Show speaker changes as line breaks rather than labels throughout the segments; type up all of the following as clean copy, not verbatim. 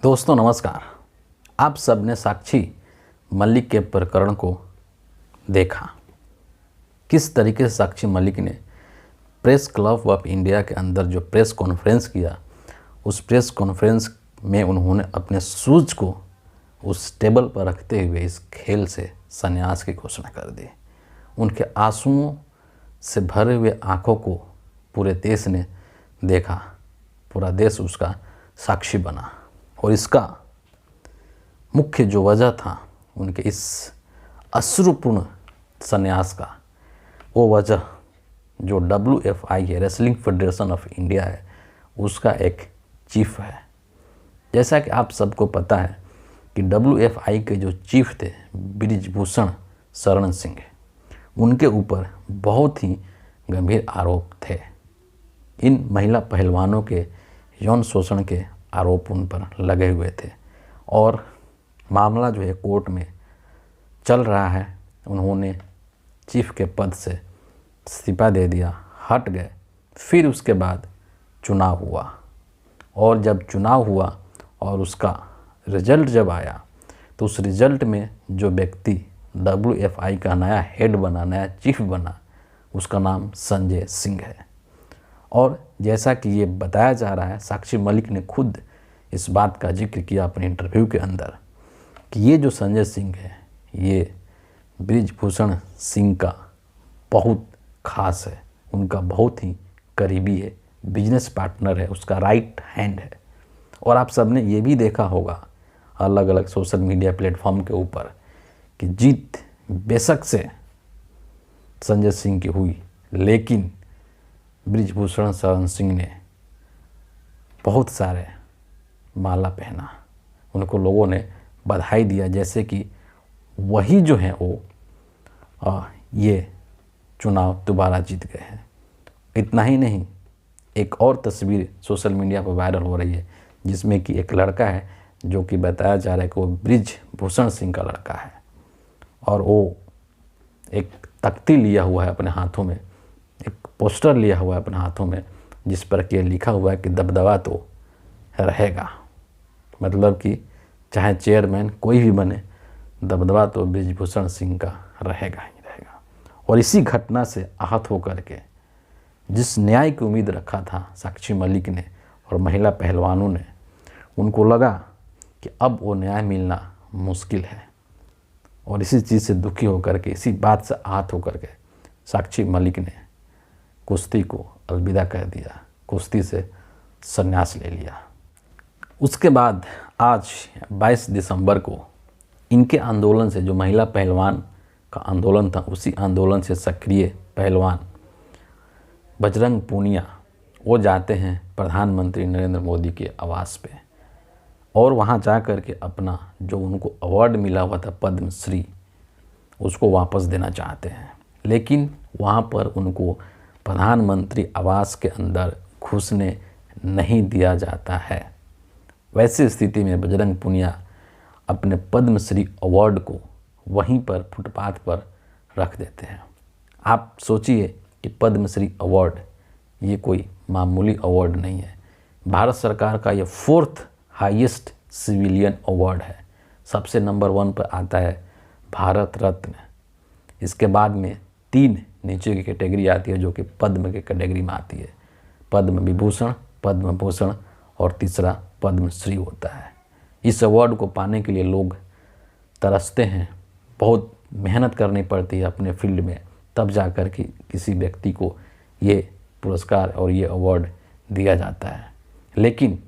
दोस्तों नमस्कार। आप सब ने साक्षी मलिक के प्रकरण को देखा। किस तरीके से साक्षी मलिक ने प्रेस क्लब ऑफ इंडिया के अंदर जो प्रेस कॉन्फ्रेंस किया, उस प्रेस कॉन्फ्रेंस में उन्होंने अपने शूज को उस टेबल पर रखते हुए इस खेल से संन्यास की घोषणा कर दी। उनके आंसुओं से भरे हुए आंखों को पूरे देश ने देखा, पूरा देश उसका साक्षी बना। और इसका मुख्य जो वजह था उनके इस अश्रुपूर्ण संन्यास का, वो वजह जो WFI है, रेसलिंग फेडरेशन ऑफ इंडिया है, उसका एक चीफ है। जैसा कि आप सबको पता है कि WFI के जो चीफ थे बृजभूषण शरण सिंह, उनके ऊपर बहुत ही गंभीर आरोप थे। इन महिला पहलवानों के यौन शोषण के आरोप उन पर लगे हुए थे और मामला जो है कोर्ट में चल रहा है। उन्होंने चीफ के पद से इस्तीफा दे दिया, हट गए। फिर उसके बाद चुनाव हुआ और जब चुनाव हुआ और उसका रिजल्ट जब आया तो उस रिजल्ट में जो व्यक्ति WFI का नया हेड बना, नया चीफ बना, उसका नाम संजय सिंह है। और जैसा कि ये बताया जा रहा है, साक्षी मलिक ने खुद इस बात का जिक्र किया अपने इंटरव्यू के अंदर कि ये जो संजय सिंह है, ये बृजभूषण सिंह का बहुत खास है, उनका बहुत ही करीबी है, बिजनेस पार्टनर है, उसका राइट हैंड है। और आप सबने ये भी देखा होगा अलग अलग सोशल मीडिया प्लेटफॉर्म के ऊपर कि जीत बेशक से संजय सिंह की हुई, लेकिन बृजभूषण शरण सिंह ने बहुत सारे माला पहना, उनको लोगों ने बधाई दिया, जैसे कि वही जो हैं वो ये चुनाव दोबारा जीत गए हैं। इतना ही नहीं, एक और तस्वीर सोशल मीडिया पर वायरल हो रही है जिसमें कि एक लड़का है जो कि बताया जा रहा है कि वो बृजभूषण सिंह का लड़का है और वो एक तख्ती लिया हुआ है अपने हाथों में, एक पोस्टर लिया हुआ है अपने हाथों में, जिस पर कि लिखा हुआ है कि दबदबा तो रहेगा। मतलब कि चाहे चेयरमैन कोई भी बने, दबदबा तो बृजभूषण सिंह का रहेगा ही रहेगा। और इसी घटना से आहत होकर के जिस न्याय की उम्मीद रखा था साक्षी मलिक ने और महिला पहलवानों ने, उनको लगा कि अब वो न्याय मिलना मुश्किल है। और इसी चीज़ से दुखी होकर के, इसी बात से आहत होकर के साक्षी मलिक ने कुश्ती को अलविदा कह दिया, कुश्ती से संन्यास ले लिया। उसके बाद आज 22 दिसंबर को इनके आंदोलन से, जो महिला पहलवान का आंदोलन था, उसी आंदोलन से सक्रिय पहलवान बजरंग पूनिया वो जाते हैं प्रधानमंत्री नरेंद्र मोदी के आवास पे और वहाँ जा कर के अपना जो उनको अवार्ड मिला हुआ था पद्मश्री, उसको वापस देना चाहते हैं। लेकिन वहाँ पर उनको प्रधानमंत्री आवास के अंदर घुसने नहीं दिया जाता है। वैसी स्थिति में बजरंग पूनिया अपने पद्मश्री अवार्ड को वहीं पर फुटपाथ पर रख देते हैं। आप सोचिए कि पद्मश्री अवार्ड ये कोई मामूली अवार्ड नहीं है। भारत सरकार का ये 4th हाईएस्ट सिविलियन अवार्ड है। सबसे नंबर 1 पर आता है भारत रत्न। इसके बाद में 3 नीचे की कैटेगरी आती है जो कि पद्म के कैटेगरी में आती है, पद्म विभूषण, पद्म भूषण और तीसरा पद्मश्री होता है। इस अवार्ड को पाने के लिए लोग तरसते हैं, बहुत मेहनत करनी पड़ती है अपने फील्ड में, तब जाकर के किसी व्यक्ति को ये पुरस्कार और ये अवार्ड दिया जाता है। लेकिन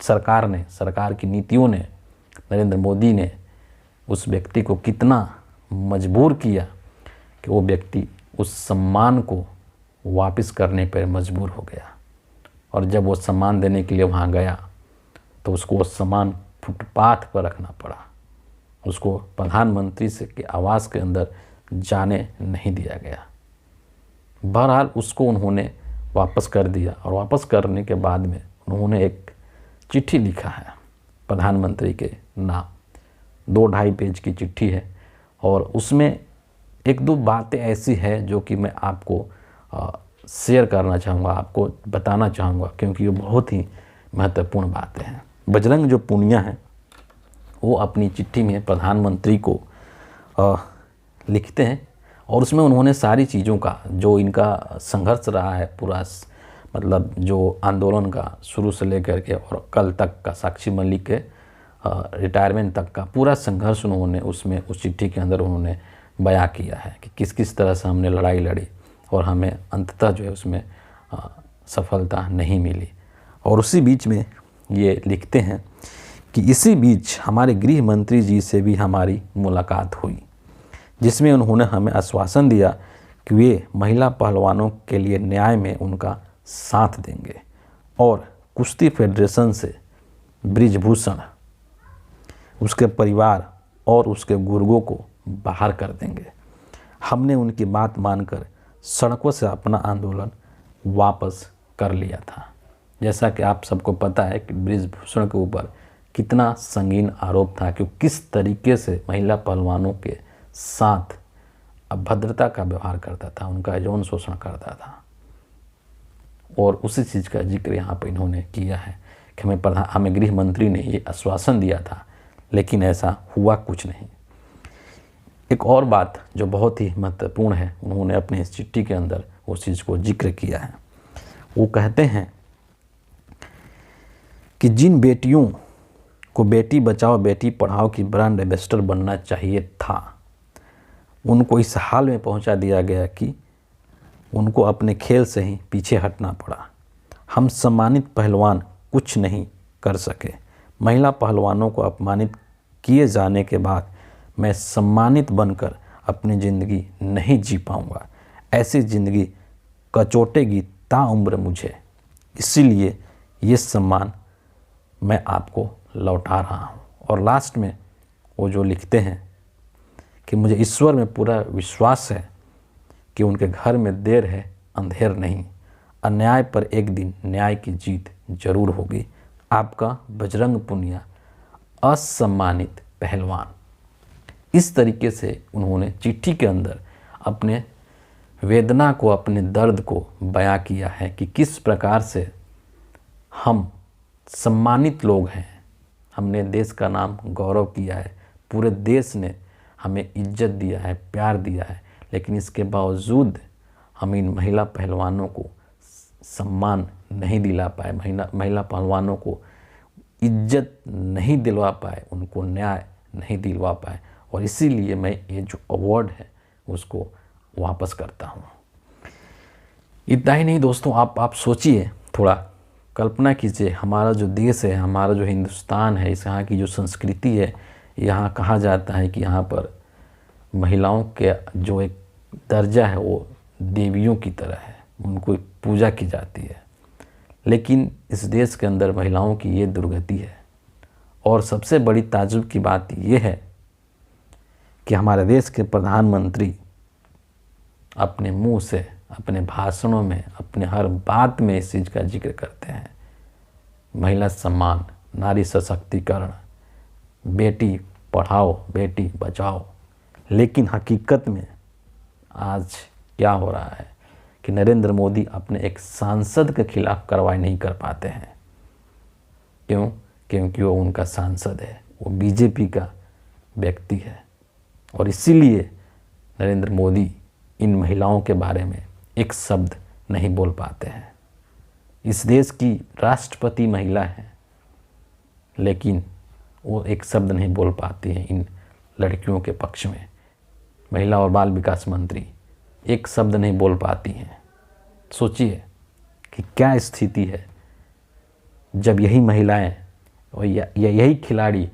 सरकार की नीतियों ने, नरेंद्र मोदी ने उस व्यक्ति को कितना मजबूर किया कि वो व्यक्ति उस सम्मान को वापस करने पर मजबूर हो गया। और जब वो सम्मान देने के लिए वहाँ गया तो उसको वो सम्मान फुटपाथ पर रखना पड़ा, उसको प्रधानमंत्री से के आवास के अंदर जाने नहीं दिया गया। बहरहाल उसको उन्होंने वापस कर दिया और वापस करने के बाद में उन्होंने एक चिट्ठी लिखा है प्रधानमंत्री के नाम, 2-2.5 पेज की चिट्ठी है और उसमें 1-2 बातें ऐसी है जो कि मैं आपको शेयर करना चाहूँगा, आपको बताना चाहूँगा, क्योंकि ये बहुत ही महत्वपूर्ण बातें हैं। बजरंग जो पुनिया हैं वो अपनी चिट्ठी में प्रधानमंत्री को लिखते हैं और उसमें उन्होंने सारी चीज़ों का जो इनका संघर्ष रहा है पूरा, मतलब जो आंदोलन का शुरू से लेकर के और कल तक का, साक्षी मलिक के रिटायरमेंट तक का पूरा संघर्ष उन्होंने उसमें उस चिट्ठी के अंदर उन्होंने बयां किया है कि किस किस तरह से हमने लड़ाई लड़ी और हमें अंततः जो है उसमें सफलता नहीं मिली। और उसी बीच में ये लिखते हैं कि इसी बीच हमारे गृह मंत्री जी से भी हमारी मुलाकात हुई, जिसमें उन्होंने हमें आश्वासन दिया कि वे महिला पहलवानों के लिए न्याय में उनका साथ देंगे और कुश्ती फेडरेशन से बृजभूषण, उसके परिवार और उसके गुर्गों को बाहर कर देंगे। हमने उनकी बात मानकर सड़कों से अपना आंदोलन वापस कर लिया था। जैसा कि आप सबको पता है कि बृजभूषण के ऊपर कितना संगीन आरोप था कि किस तरीके से महिला पहलवानों के साथ अभद्रता का व्यवहार करता था, उनका यौन शोषण करता था। और उसी चीज़ का जिक्र यहाँ पर इन्होंने किया है कि हमें गृह मंत्री ने ये आश्वासन दिया था, लेकिन ऐसा हुआ कुछ नहीं। एक और बात जो बहुत ही महत्वपूर्ण है, उन्होंने अपने इस चिट्ठी के अंदर उस चीज़ को जिक्र किया है। वो कहते हैं कि जिन बेटियों को बेटी बचाओ बेटी पढ़ाओ की ब्रांड एम्बेसडर बनना चाहिए था, उनको इस हाल में पहुंचा दिया गया कि उनको अपने खेल से ही पीछे हटना पड़ा। हम सम्मानित पहलवान कुछ नहीं कर सके। महिला पहलवानों को अपमानित किए जाने के बाद मैं सम्मानित बनकर अपनी ज़िंदगी नहीं जी पाऊँगा। ऐसी ज़िंदगी कचोटेगी ताउम्र मुझे, इसीलिए ये सम्मान मैं आपको लौटा रहा हूँ। और लास्ट में वो जो लिखते हैं कि मुझे ईश्वर में पूरा विश्वास है कि उनके घर में देर है अंधेर नहीं, अन्याय पर एक दिन न्याय की जीत जरूर होगी। आपका बजरंग पुनिया, असम्मानित पहलवान। इस तरीके से उन्होंने चिट्ठी के अंदर अपने वेदना को, अपने दर्द को बयां किया है कि किस प्रकार से हम सम्मानित लोग हैं, हमने देश का नाम गौरव किया है, पूरे देश ने हमें इज्जत दिया है, प्यार दिया है, लेकिन इसके बावजूद हम इन महिला पहलवानों को सम्मान नहीं दिला पाए, महिला पहलवानों को इज्जत नहीं दिलवा पाए, उनको न्याय नहीं दिलवा पाए। और इसीलिए मैं ये जो अवार्ड है उसको वापस करता हूँ। इतना ही नहीं दोस्तों, आप सोचिए, थोड़ा कल्पना कीजिए, हमारा जो देश है, हमारा जो हिंदुस्तान है, इस यहाँ की जो संस्कृति है, यहाँ कहा जाता है कि यहाँ पर महिलाओं के जो एक दर्जा है वो देवियों की तरह है, उनको पूजा की जाती है। लेकिन इस देश के अंदर महिलाओं की ये दुर्गति है। और सबसे बड़ी ताज्जुब की बात ये है कि हमारे देश के प्रधानमंत्री अपने मुंह से, अपने भाषणों में, अपने हर बात में इस चीज़ का जिक्र करते हैं, महिला सम्मान, नारी सशक्तिकरण, बेटी पढ़ाओ बेटी बचाओ। लेकिन हकीकत में आज क्या हो रहा है कि नरेंद्र मोदी अपने एक सांसद के खिलाफ कार्रवाई नहीं कर पाते हैं। क्यों? क्योंकि वो उनका सांसद है, वो बीजेपी का व्यक्ति है। और इसीलिए नरेंद्र मोदी इन महिलाओं के बारे में एक शब्द नहीं बोल पाते हैं। इस देश की राष्ट्रपति महिला है, लेकिन वो एक शब्द नहीं बोल पाती हैं इन लड़कियों के पक्ष में। महिला और बाल विकास मंत्री एक शब्द नहीं बोल पाती हैं। सोचिए कि क्या स्थिति है जब यही महिलाएं और यही खिलाड़ी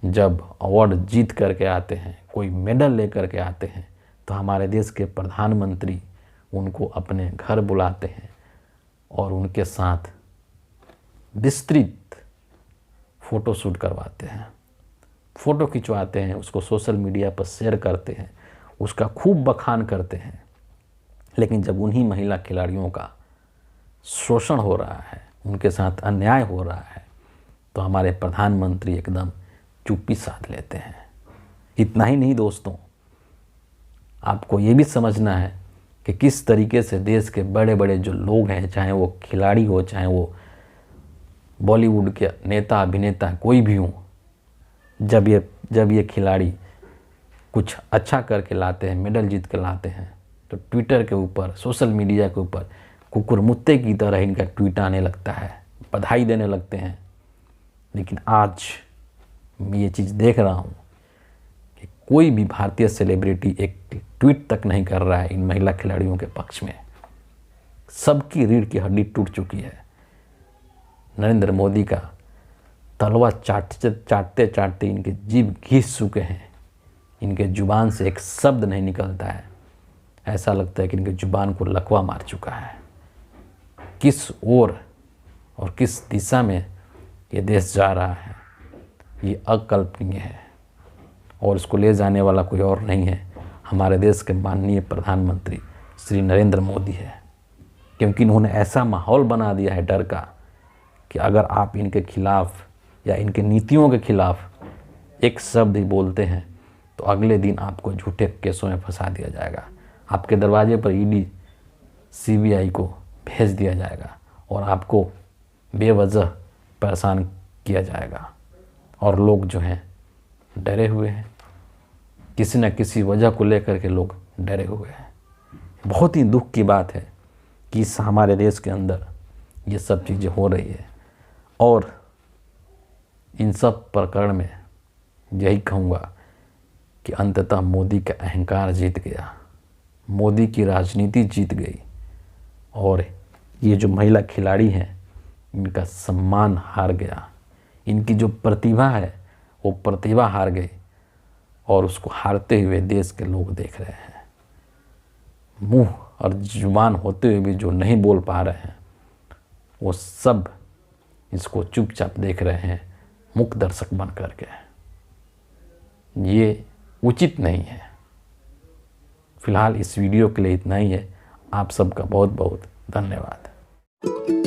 जब अवार्ड जीत करके आते हैं, कोई मेडल लेकर के आते हैं, तो हमारे देश के प्रधानमंत्री उनको अपने घर बुलाते हैं और उनके साथ विस्तृत फ़ोटोशूट करवाते हैं, फ़ोटो खिंचवाते हैं, उसको सोशल मीडिया पर शेयर करते हैं, उसका खूब बखान करते हैं। लेकिन जब उन्हीं महिला खिलाड़ियों का शोषण हो रहा है, उनके साथ अन्याय हो रहा है, तो हमारे प्रधानमंत्री एकदम चुप्पी साध लेते हैं। इतना ही नहीं दोस्तों, आपको ये भी समझना है कि किस तरीके से देश के बड़े बड़े जो लोग हैं, चाहे वो खिलाड़ी हो, चाहे वो बॉलीवुड के नेता अभिनेता कोई भी हों, जब ये खिलाड़ी कुछ अच्छा करके लाते हैं, मेडल जीत के लाते हैं, तो ट्विटर के ऊपर, सोशल मीडिया के ऊपर कुकुरमुत्ते की तरह इनका ट्वीट आने लगता है, बधाई देने लगते हैं। लेकिन आज मैं ये चीज़ देख रहा हूँ कि कोई भी भारतीय सेलिब्रिटी एक ट्वीट तक नहीं कर रहा है इन महिला खिलाड़ियों के पक्ष में। सबकी रीढ़ की हड्डी टूट चुकी है। नरेंद्र मोदी का तलवा चाटते चाटते इनके जीभ घिस चुके हैं। इनके जुबान से एक शब्द नहीं निकलता है। ऐसा लगता है कि इनके जुबान को लकवा मार चुका है। किस ओर और किस दिशा में ये देश जा रहा है, ये अकल्पनीय है। और इसको ले जाने वाला कोई और नहीं है, हमारे देश के माननीय प्रधानमंत्री श्री नरेंद्र मोदी है। क्योंकि इन्होंने ऐसा माहौल बना दिया है डर का कि अगर आप इनके खिलाफ़ या इनके नीतियों के खिलाफ़ एक शब्द ही बोलते हैं तो अगले दिन आपको झूठे केसों में फंसा दिया जाएगा। आपके दरवाजे पर ईडी सीबीआई को भेज दिया जाएगा और आपको बेवजह परेशान किया जाएगा। और लोग जो हैं डरे हुए हैं, किसी न किसी वजह को लेकर के लोग डरे हुए हैं। बहुत ही दुख की बात है कि इस हमारे देश के अंदर ये सब चीज़ें हो रही है। और इन सब प्रकरण में यही कहूँगा कि अंततः मोदी का अहंकार जीत गया, मोदी की राजनीति जीत गई और ये जो महिला खिलाड़ी हैं इनका सम्मान हार गया। इनकी जो प्रतिभा है वो प्रतिभा हार गई और उसको हारते हुए देश के लोग देख रहे हैं। मुंह और जुबान होते हुए भी जो नहीं बोल पा रहे हैं वो सब इसको चुपचाप देख रहे हैं, मुख्य दर्शक बन करके। ये उचित नहीं है। फिलहाल इस वीडियो के लिए इतना ही है। आप सबका बहुत बहुत धन्यवाद।